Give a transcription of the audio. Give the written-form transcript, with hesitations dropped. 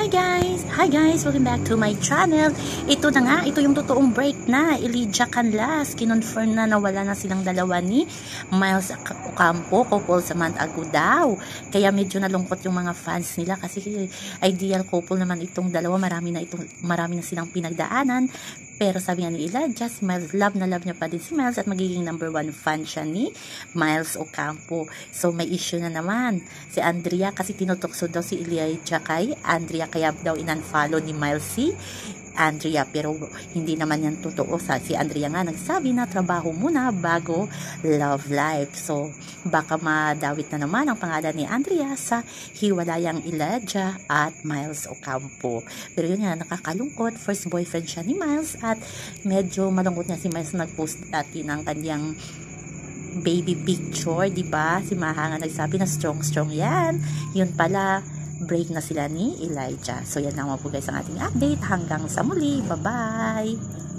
Hi guys! Welcome back to my channel. Ito na nga, ito yung totoong break na. Elijah Canlas, kinonfirm na nawala na silang dalawa ni Miles Ocampo, couple sa month ago daw. Kaya medyo nalungkot yung mga fans nila kasi ideal couple naman itong dalawa. Marami na silang pinagdaanan. Pero sabi nga ni Elijah, si Miles, love na love niya pa din si Miles at magiging #1 fan siya ni Miles Ocampo. So may issue na naman si Andrea kasi tinutokso daw si Elijah kay Andrea, kaya daw in-unfollow ni Miles si Andrea, pero hindi naman yan totoo. Si Andrea nga nagsabi na trabaho muna bago love life. So baka madawit na naman ang pangalan ni Andrea sa hiwalayang Elijah at Miles Ocampo. Pero yun nga, nakakalungkot. First boyfriend siya ni Miles at medyo malungkot nga si Miles nag-post dati ng kanyang baby picture, di ba? Si Mahanga nagsabi na strong yan. Yun pala, break na sila ni Elijah. So yan lang po guys ang ating update. Hanggang sa muli. Bye-bye!